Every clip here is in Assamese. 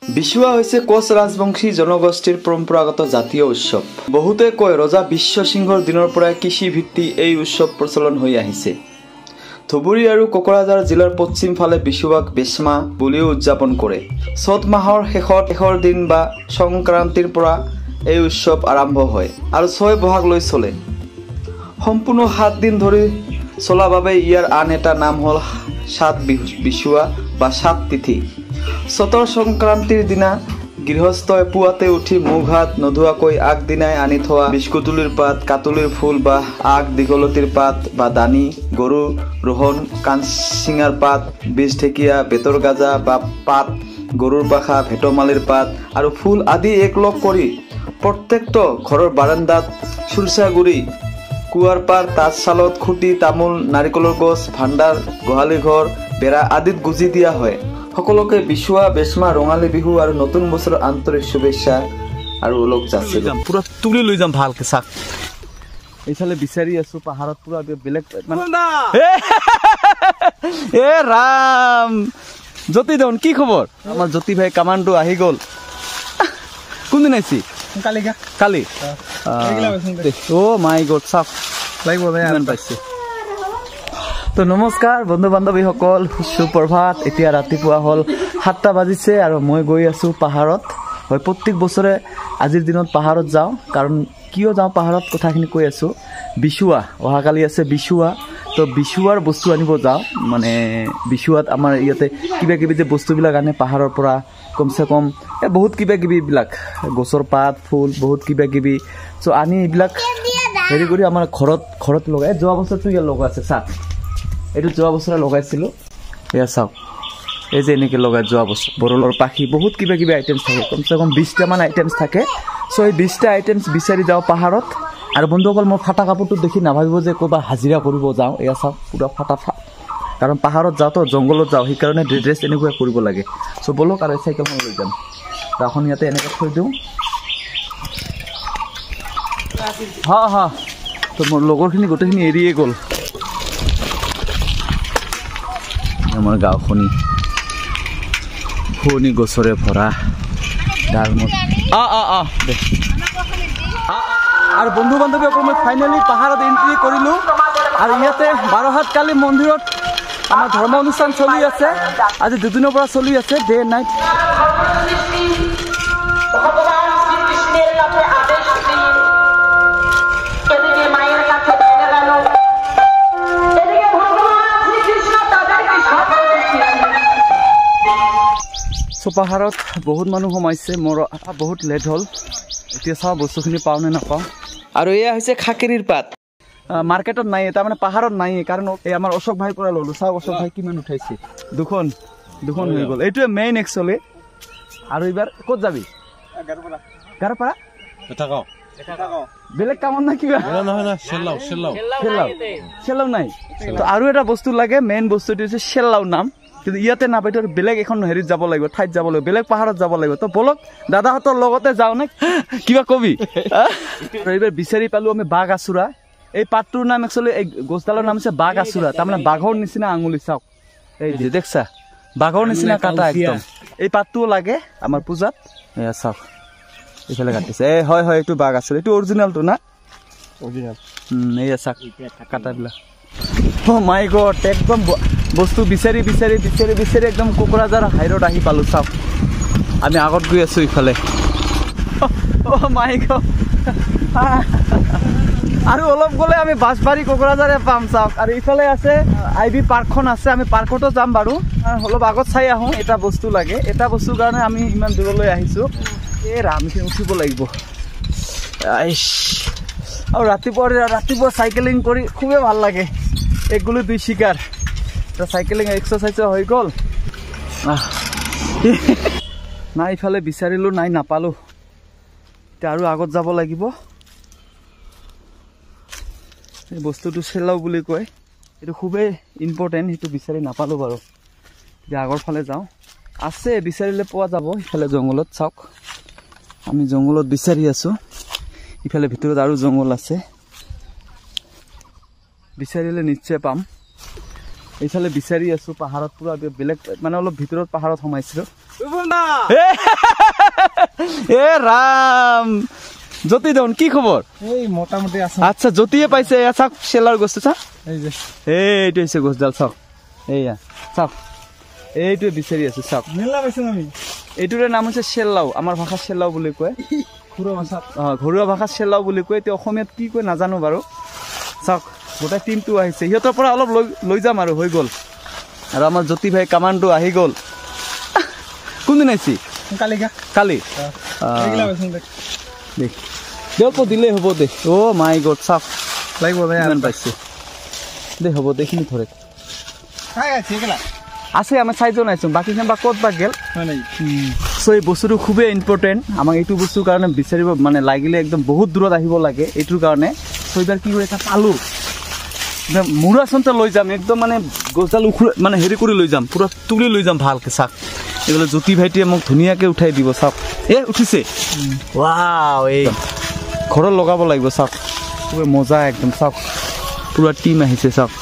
বিশুৱা হৈছে কোচ ৰাজবংশী জনগোষ্ঠীৰ পৰম্পৰাগত জাতীয় উৎসৱ। বহুতে কয় ৰজা বিশ্ব সিংহৰ দিনৰ পৰাই কৃষি ভিত্তি এই উৎসৱ প্ৰচলন হৈ আহিছে। ধুবুৰী আৰু কোকৰাঝাৰ জিলাৰ পশ্চিম ফালে বিশুৱাক বেচমা বুলিও উদযাপন কৰে। চ'ত মাহৰ শেষৰ দিন বা সংক্ৰান্তিৰ পৰা এই উৎসৱ আৰম্ভ হয় আৰু 6 বহাগলৈ চলে। সম্পূৰ্ণ 7 দিন ধৰি চলা বাবে ইয়াৰ আন এটা নাম হ'ল সাত বিশুৱা বা সাত তিথি। চতৰ সংক্ৰান্তিৰ দিনা গৃহস্থই পুৱাতে উঠি মুখ হাত নোধোৱাকৈ আগদিনাই আনি থোৱা বিস্কুটুলিৰ পাত, কাটুলিৰ ফুল বা আগ দীঘলতিৰ পাত বা দানি, গৰু ৰোহণ, কাঞ্চিঙাৰ পাত, বীজ ঢেকীয়া, বেতৰ গাজা বা পাত, গৰুৰ পাখা, ভেটমালিৰ পাত আৰু ফুল আদি একলগ কৰি প্ৰত্যেকটো ঘৰৰ বাৰান্দাত চুলচাগুৰি, কুৱাৰ পাৰ, তাঁতশালত খুঁটি, তামোল, নাৰিকলৰ গছ, ভাণ্ডাৰ, গোহালি ঘৰ, বেৰা আদিত গুজি দিয়া হয়। সকলোকে বিশুৱা, বেচমা, ৰঙালী বিহু আৰু নতুন বছৰৰ আন্তৰিক শুভেচ্ছা আৰু ওলগ যাচিলো। পুৰা তুলি লৈ যাম ভালকে চাক। এইফালে বিচাৰি আছো পাহাৰত পুৰা বেলেগ এ ৰাম জ্যোতি দন কি খবৰ? আমাৰ জ্যোতি ভাই কামানটো আহি গ'ল। কোনদিন আহিছি? কালি অ' মাই গড চাওক লাগিব পাইছে। তো নমস্কাৰ বন্ধু বান্ধৱীসকল, সুপ্ৰভাত। এতিয়া ৰাতিপুৱা হ'ল 7টা বাজিছে আৰু মই গৈ আছোঁ পাহাৰত। হয়, প্ৰত্যেক বছৰে আজিৰ দিনত পাহাৰত যাওঁ। কাৰণ কিয় যাওঁ পাহাৰত কথাখিনি কৈ আছোঁ। বিশুৱা অহাকালি আছে বিশুৱা, তো বিশুৱাৰ বস্তু আনিব যাওঁ। মানে বিশুৱাত আমাৰ ইয়াতে কিবা কিবি যে বস্তুবিলাক আনে পাহাৰৰ পৰা, কমচে কম বহুত কিবা কিবিবিলাক গছৰ পাত, ফুল, বহুত কিবা কিবি চ' আনি এইবিলাক হেৰি কৰি আমাৰ ঘৰত লগাই। যোৱা বছৰটো ইয়াত লগা আছে চাওক, এইটো যোৱা বছৰে লগাইছিলোঁ। এয়া চাওক, এই যে এনেকৈ লগাই যোৱা বছৰ বৰলৰ পাখি, বহুত কিবা কিবি আইটেমছ থাকে, কমচে কম 20টামান আইটেমছ থাকে। চ' এই 20টা আইটেমছ বিচাৰি যাওঁ পাহাৰত। আৰু বন্ধুসকল, মোৰ ফাটা কাপোৰটো দেখি নাভাবিব যে ক'ৰবাত হাজিৰা কৰিব যাওঁ। এয়া চাওক পুৰা ফাটা, কাৰণ পাহাৰত যাওঁতো জংঘলত যাওঁ, সেইকাৰণে ড্ৰেছ এনেকুৱা কৰিব লাগে। চ' বলক আৰু চাইকেলখন লৈ যাম। ৰাখন ইয়াতে এনেকৈ থৈ দিওঁ। হা তো মোৰ লগৰখিনি গোটেইখিনি এৰিয়ে গ'ল। আমাৰ গাঁওখনি শুৱনি গছৰে ভৰা ডালমত দে। আৰু বন্ধু বান্ধৱীসকল, মই ফাইনেলি পাহাৰত এণ্ট্ৰি কৰিলোঁ। আৰু ইয়াতে 12 কালী মন্দিৰত আমাৰ ধৰ্ম অনুষ্ঠান চলি আছে। আজি 2 দিনৰ পৰা চলি আছে, ডে নাইট। চ' পাহাৰত বহুত মানুহ সোমাইছে, মোৰ বহুত লেট হ'ল। এতিয়া চাওঁ বস্তুখিনি পাওঁ নে নাপাওঁ। আৰু এয়া হৈছে খাকেৰিৰ পাত। মাৰ্কেটত নাই, তাৰমানে পাহাৰত নাই, কাৰণ এই আমাৰ অশোক ভাইৰ পৰা ল'লোঁ। চাওক অশোক ভাই কিমান উঠাইছে, দুখন হৈ গ'ল। এইটোৱে মেইন একচুৱেলি। আৰু এইবাৰ ক'ত যাবি? গাৰোপাৰা বেলেগ কামত নাই কিবা? চেলাও নাই। আৰু এটা বস্তু লাগে, মেইন বস্তুটো হৈছে চেলাও নাম, কিন্তু ইয়াতে নাপায়। বেলেগ এখন হেৰিত যাব লাগিব, ঠাইত যাব লাগিব, বেলেগ পাহাৰত যাব লাগিব। তো বলক দাদাহঁতৰ লগতে যাওঁ নে কিবা কবি? এইবাৰ বিচাৰি পালোঁ আমি বাঘ আচুৰা। এই পাতটোৰ নাম একচুৱেলি, এই গছডালৰ নাম হৈছে বাঘ আচুৰা। তাৰমানে বাঘৰ নিচিনা আঙুলি। চাওক এই যে দেখছা, বাঘৰ নিচিনা কাটা একদম। এই পাতটোও লাগে আমাৰ পূজাত। এয়া চাওক এইফালে কাটিছে। হয় এইটো বাঘ আচুৰা, এইটো অৰিজিনেলটো না? অৰিজিনেল। এয়া চাওক কাটাবিলাক। অ' মাই গড, একদম বস্তু বিচাৰি একদম কোকৰাঝাৰ হাইৰোড আহি পালোঁ। চাওক আমি আগত গৈ আছোঁ ইফালে। অ' মাই গড, আৰু অলপ গ'লে আমি বাঁশবাৰী কোকৰাঝাৰে পাম। চাওক আৰু ইফালে আছে IB পাৰ্কখন আছে, আমি পাৰ্কতো যাম বাৰু। অলপ আগত চাই আহোঁ। এটা বস্তু লাগে, এটা বস্তুৰ কাৰণে আমি ইমান দূৰলৈ আহিছোঁ। এই ৰামখিনি উঠিব লাগিব। আৰু ৰাতিপুৱা চাইকেলিং কৰি খুবেই ভাল লাগে। এক গুলি 2 শিকাৰ। চাইকেলিং এক্সাৰচাইজো হৈ গ'ল। নাই ইফালে বিচাৰিলোঁ, নাই নাপালোঁ। এতিয়া আৰু আগত যাব লাগিব। এই বস্তুটো চেলাও বুলি কয়, এইটো খুবেই ইম্পৰ্টেণ্ট। সেইটো বিচাৰি নাপালোঁ বাৰু। এতিয়া আগৰ ফালে যাওঁ, আছে বিচাৰিলে পোৱা যাব। ইফালে জংঘলত চাওক, আমি জংঘলত বিচাৰি আছোঁ। ইফালে ভিতৰত আৰু জংঘল আছে, বিচাৰিলে নিশ্চয় পাম। এইফালে বিচাৰি আছোঁ পাহাৰত, পুৰা বেলেগ মানে অলপ ভিতৰত পাহাৰত সোমাইছিলোঁ। এ ৰাম জ্যোতি দেউন কি খবৰ এই মোটামুটি আছে আচ্ছা জ্যোতিয়ে পাইছে চাওক চেলাৰ গছটো চাওক এইটো হৈছে গছডাল চাওক এইয়া চাওক এইটোৱে বিচাৰি আছো চাওক মেলা পাইছো আমি এইটোৰে নাম হৈছে চেলাও আমাৰ ভাষাত চেলাও বুলি কয় ঘৰুৱা ভাষাত চেলাও বুলি কয় এতিয়া অসমীয়াত কি কয় নাজানো বাৰু চাওক গোটেই টিমটো আহিছে সিহঁতৰ পৰা অলপ লৈ যাম আৰু হৈ গ'ল আৰু আমাৰ জ্যোতি ভাই কামাণ্ডো আহি গ'ল কোনদিন আহিছি কালি দেখ দিয়ক দিলেই হ'ব দে অ' মাই গড চাওক লাগিব ইমান পাইছে দে হ'ব দে এইখিনি ধৰে আছে আমাৰ চাৰিজন আহিছোঁ বাকীখন বা ক'ত বা গেল চ' এই বস্তুটো খুবেই ইম্পৰ্টেণ্ট আমাক এইটো বস্তুৰ কাৰণে বিচাৰিব মানে লাগিলে একদম বহুত দূৰত আহিব লাগে এইটোৰ কাৰণে চ' এইবাৰ কি কৰি এটা পালোঁ মূৰাচনতে লৈ যাম একদম মানে গছডাল মানে হেৰি কৰি লৈ যাম পূৰা তুলি লৈ যাম ভালকৈ চাওক এইবিলাক জ্যোতি ভাইটিয়ে মোক ধুনীয়াকৈ উঠাই দিব চাওক উঠিছে ৱাও এই ঘৰত লগাব লাগিব চাওক খুবেই মজা একদম চাওক পূৰা টিম আহিছে চাওক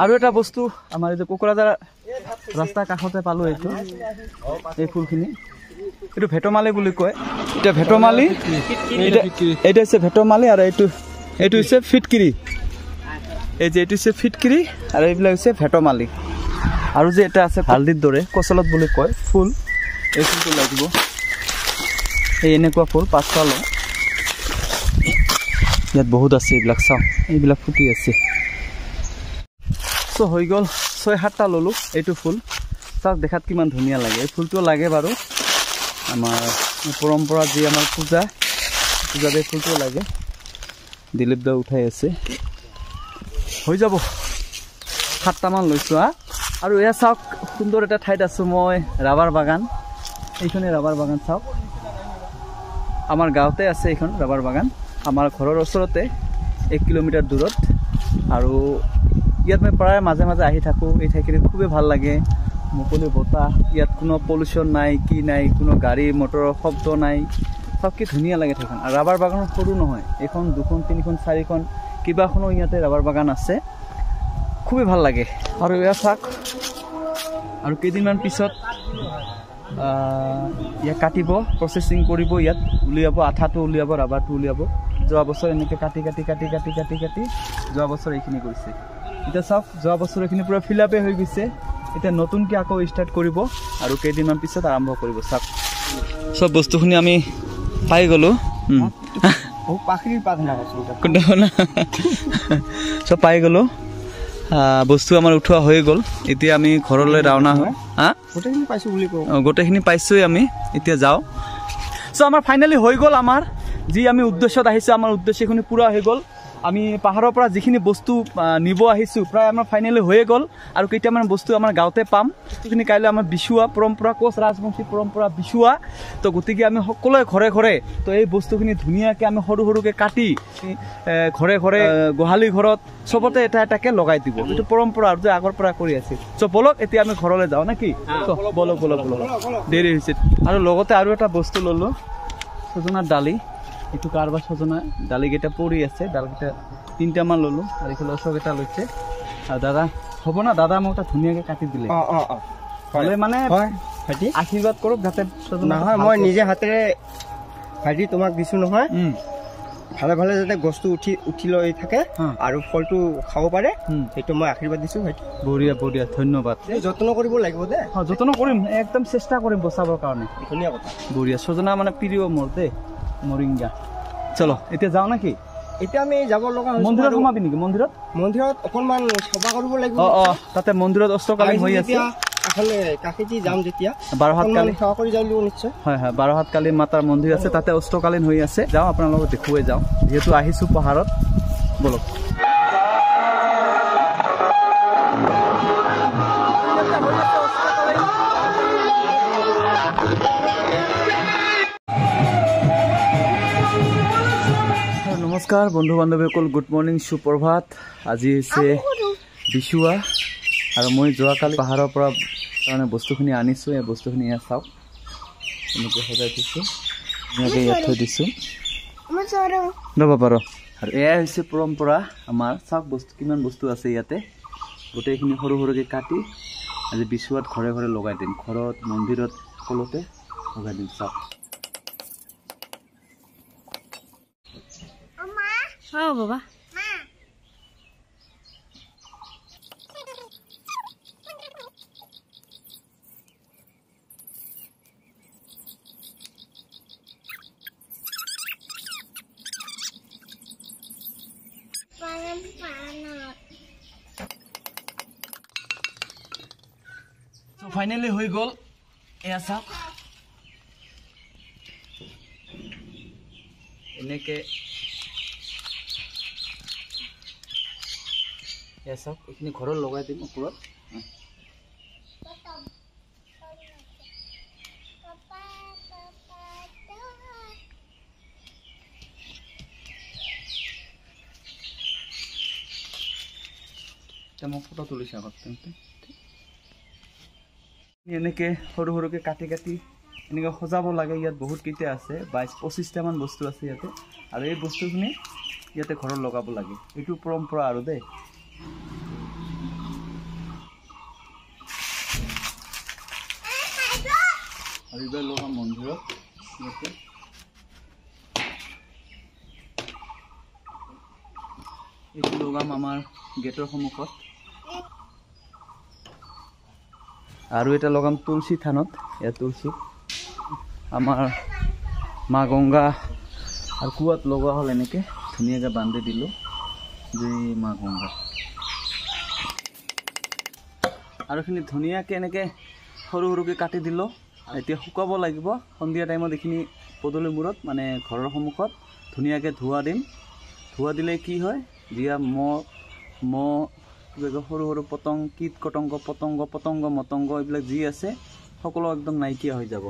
আৰু এটা বস্তু আমাৰ এই যে কোকৰাঝাৰ ৰাস্তাৰ কাষতে পালোঁ এইটো এই ফুলখিনি এইটো ভেটমালি বুলি কয় এতিয়া ভেটমালি এইটো হৈছে ভেটমালি আৰু এইটো হৈছে ফিটকিৰি এই যে এইটো হৈছে ফিটকিৰি আৰু এইবিলাক হৈছে ভেটমালি আৰু যে এটা আছে হালধিৰ দৰে কচলত বুলি কয় ফুল এই ফুলটো লাগিব এই এনেকুৱা ফুল 5টা লওঁ ইয়াত বহুত আছে এইবিলাক চাওঁ এইবিলাক ফুটি আছে চ' হৈ গ'ল 6-7টা ল'লোঁ এইটো ফুল চাওক দেখাত কিমান ধুনীয়া লাগে এই ফুলটো লাগে বাৰু আমাৰ পৰম্পৰা যি আমাৰ পূজাত এই ফুলটো লাগে দিলীপ দা উঠাই আছে হৈ যাব 7টামান লৈছোঁ আৰু এয়া চাওক সুন্দৰ এটা ঠাইত আছোঁ মই ৰাবাৰ বাগান এইখনে ৰাবাৰ বাগান চাওক আমাৰ গাঁৱতে আছে এইখন ৰাবাৰ বাগান আমাৰ ঘৰৰ ওচৰতে 1 কিলোমিটাৰ দূৰত আৰু ইয়াত মই প্ৰায় মাজে মাজে আহি থাকোঁ এই ঠাইখিনি খুবেই ভাল লাগে মুকলি বতাহ ইয়াত কোনো পলিউশ্যন নাই কি নাই কোনো গাড়ী মটৰৰ শব্দ নাই সব কি ধুনীয়া লাগে ঠাইখন আৰু ৰাবাৰ বাগান সৰু নহয় এখন 2খন 3খন 4খন কিবাখনো ইয়াতে ৰাবাৰ বাগান আছে খুবেই ভাল লাগে আৰু এয়া চাওক আৰু কেইদিনমান পিছত ইয়াক কাটিব প্ৰচেছিং কৰিব ইয়াত উলিয়াব আঠাটো উলিয়াব ৰাবাৰটো উলিয়াব যোৱা বছৰ এনেকৈ কাটি যোৱা বছৰ এইখিনি কৰিছে এতিয়া চাওক যোৱা বছৰ এইখিনি পূৰা ফিল আপে হৈ গৈছে এতিয়া নতুনকৈ আকৌ ষ্টাৰ্ট কৰিব আৰু কেইদিনমান পিছত আৰম্ভ কৰিব চাওক চব বস্তুখিনি আমি পাই গ'লোঁ চব পাই গ'লোঁ বস্তু আমাৰ উঠোৱা হৈ গ'ল এতিয়া আমি ঘৰলৈ ৰাওনা হয় গোটেইখিনি পাইছোঁৱেই আমি এতিয়া যাওঁ চ' আমাৰ ফাইনেলি হৈ গ'ল আমাৰ যি আমি উদ্দেশ্যত আহিছোঁ আমাৰ উদ্দেশ্যখিনি পূৰা হৈ গ'ল আমি পাহাৰৰ পৰা যিখিনি বস্তু নিব আহিছোঁ প্ৰায় আমাৰ ফাইনেলি হৈয়ে গ'ল আৰু কেইটামান বস্তু আমাৰ গাঁৱতে পাম বস্তুখিনি কাইলৈ আমাৰ বিচুৱা পৰম্পৰা কোচ ৰাজবংশী পৰম্পৰা বিচুৱা তো গতিকে আমি সকলোৱে ঘৰে ঘৰে তো এই বস্তুখিনি ধুনীয়াকৈ আমি সৰুকৈ কাটি ঘৰে ঘৰে গোহালি ঘৰত চবতে এটা এটাকৈ লগাই দিব এইটো পৰম্পৰা আৰু যে আগৰ পৰা কৰি আছিল চ' বলক এতিয়া আমি ঘৰলৈ যাওঁ নে কি বলক দেৰি হৈছে আৰু লগতে আৰু এটা বস্তু ল'লোঁ ছজনাৰ দালি এইটো কাৰোবাৰ ছজনা দালিকেইটা পৰি আছে দালিকেইটা 3টামান ল'লোঁ আৰু এইফালে অশোকেইটা লৈছে আৰু দাদা হ'ব না দাদা মোক এটা ধুনীয়াকৈ কাটি দিলে হ'লে মানে আশীৰ্বাদ কৰক যাতে নহয় মই নিজে হাতেৰে ভাজি তোমাক দিছোঁ নহয় ভালে ভালে যাতে গছটো উঠি লৈ থাকে আৰু ফলটো খাব পাৰে সেইটো মই আশীৰ্বাদ দিছোঁ ভাইটি বঢ়িয়া ধন্যবাদ যত্ন কৰিব লাগিব দে যত্ন কৰিম একদম চেষ্টা কৰিম বচাবৰ কাৰণে ধুনীয়া কথা বঢ়িয়া ছজনা মানে প্ৰিয় মোৰ দেই মৰিংগা চলো এতিয়া যাওঁ নেকি এতিয়া আমি যাব লগা মন্দিৰত সোমাবি নেকি মন্দিৰত অকণমান সভা কৰিব লাগিব তাতে মন্দিৰত অস্ত্ৰকালীন হৈ আছে কাষেদি যাম যেতিয়া 12 হাত কালি সেৱা কৰি যাওঁ নিশ্চয় হয় 12 হাত কালি মাতাৰ মন্দিৰ আছে তাতে অস্ত্ৰকালীন হৈ আছে যাওঁ আপোনাৰ লগত দেখুৱাই যাওঁ যিহেতু আহিছোঁ পাহাৰত বলক নমস্কাৰ বন্ধু বান্ধৱীসকল গুড মৰ্ণিং সুপ্ৰভাত আজি হৈছে বিচুৱা আৰু মই যোৱাকালি পাহাৰৰ পৰা কাৰণে বস্তুখিনি আনিছোঁ এই বস্তুখিনি ইয়াত চাওক এনেকৈ সজাই থৈছোঁ ধুনীয়াকৈ ইয়াত থৈ দিছোঁ ৰ'ব বাৰু আৰু এয়াই হৈছে পৰম্পৰা আমাৰ চাওক বস্তু কিমান বস্তু আছে ইয়াতে গোটেইখিনি সৰু সৰুকৈ কাটি আজি বিশুৱাত ঘৰে ঘৰে লগাই দিম, ঘৰত মন্দিৰত সকলোতে লগাই দিম। চাওক বাবা ফাইনেলি হৈ গ'ল। এয়া চাওক এনেকে এয়া চাওক এইখিনি ঘৰত লগাই দিম ওপৰত। মই ফটো তুলিছে আগত এনেকে সৰু সৰুকে কাটি কাটি এনেকে সজাব লাগে। ইয়াত বহুত কেইটা আছে, 22-25টা মান বস্তু আছে ইয়াতে, আৰু এই বস্তুখিনি ইয়াতে ঘৰত লগাব লাগে। এইটো পৰম্পৰা আৰু দেই। আৰু এইবাৰ লগাম মন্দিৰত ইয়াতে। এইটো লগাম আমাৰ গেটৰ সন্মুখত, আৰু এটা লগাম তুলসী থানত। ইয়াত তুলসী আমাৰ মা গংগা আৰু কুৱাত লগোৱা হ'ল। এনেকৈ ধুনীয়াকৈ বান্ধি দিলোঁ, জয় মা গংগা। আৰু এইখিনি ধুনীয়াকৈ এনেকৈ সৰু সৰুকৈ কাটি দিলোঁ। এতিয়া শুকাব লাগিব। সন্ধিয়া টাইমত এইখিনি পদূলিৰ মূৰত মানে ঘৰৰ সন্মুখত ধুনীয়াকৈ ধোৱা দিম। ধোৱা দিলে কি হয়, যিয়া মহ সৰু সৰু পতংগ, কীট কটংগ, পতংগ মতংগ এইবিলাক যি আছে সকলো একদম নাইকিয়া হৈ যাব।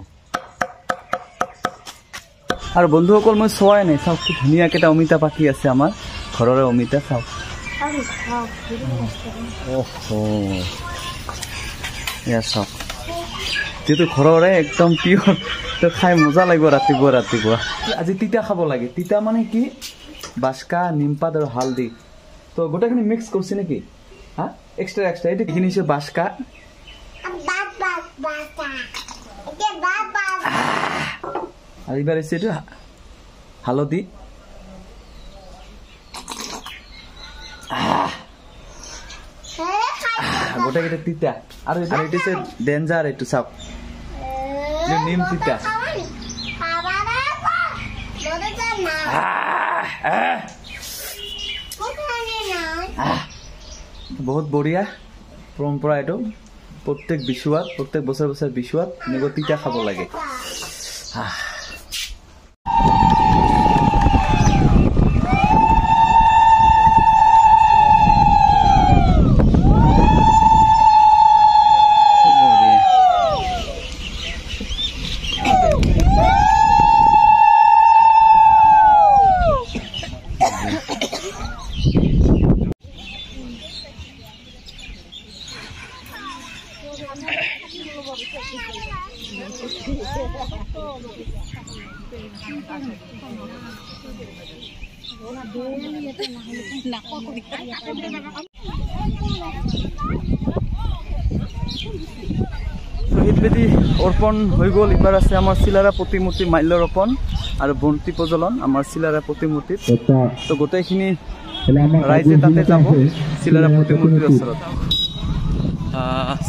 আৰু বন্ধুসকল মই চোৱাই নাই, চাওক কি ধুনীয়াকৈ এটা অমিতা পাখি আছে আমাৰ ঘৰৰে অমিতা। চাওক এয়া চাওক, যিহেতু ঘৰৰে একদম পিয়ৰ, তো খাই মজা লাগিব ৰাতিপুৱা ৰাতিপুৱা। আজি তিতা খাব লাগে। তিতা মানে কি, বাস্কা, নিমপাত আৰু হালধি, তো গোটেইখিনি মিক্স কৰিছে নেকি? হা এক্সট্ৰা এইটো এইখিনি হৈছে বাস্কা, আৰু এইবাৰ হৈছে এইটো হালধি, গোটেইকেইটা তিতা। আৰু এইটো হৈছে ডেঞ্জাৰ, এইটো চাওক নিম তিতা। বহুত বঢ়িয়া পৰম্পৰা এইটো। প্ৰত্যেক বিশুৱাত, প্ৰত্যেক বছৰ বছৰ বিশুৱাত এনেকৈ তিতা খাব লাগে। শহীদ বেদী অৰ্পণ হৈ গ'ল। এইবাৰ আছে আমাৰ চিলাৰা প্ৰতিমূৰ্তি মাল্য ৰোপণ আৰু বন্তি প্ৰজ্বলন আমাৰ চিলাৰা প্ৰতিমূৰ্তিত। তো গোটেইখিনি ৰাইজে তাতে যাব চিলাৰা প্ৰতিমূৰ্তিৰ ওচৰত।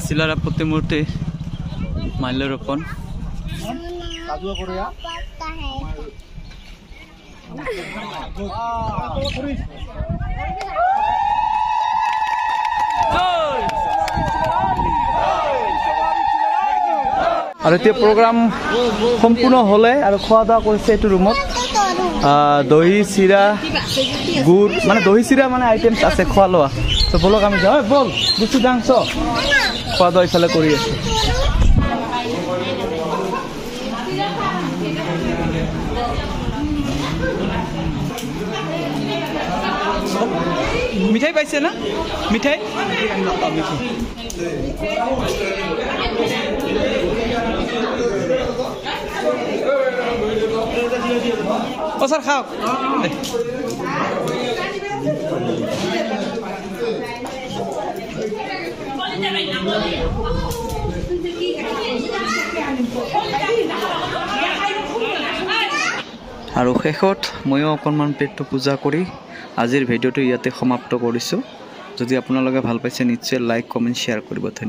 চিলাৰা প্ৰতিমূৰ্তি মাল্য ৰোপণ। আৰু এতিয়া প্ৰগ্ৰাম সম্পূৰ্ণ হ'লে আৰু খোৱা দাৱা কৰিছে এইটো ৰুমত। দহি চিৰা গুড় মানে দহি চিৰা মানে আইটেমছ আছে খোৱা লোৱা। তো বলক আমি যাওঁ, বল গুচি যাওঁ। খোৱা দাৱা ইফালে কৰি আছে। মিঠাই পাইছে না? মিঠাই ও স্যাৰ খাও। আৰু শেষত ময়ো অকণমান পেটটো পূজা কৰি আজিৰ ভিডিঅ'টো ইয়াতে সমাপ্ত কৰিছোঁ। যদি আপোনালোকে ভাল পাইছে নিশ্চয় লাইক কমেণ্ট শ্বেয়াৰ কৰিব। ধন্যবাদ।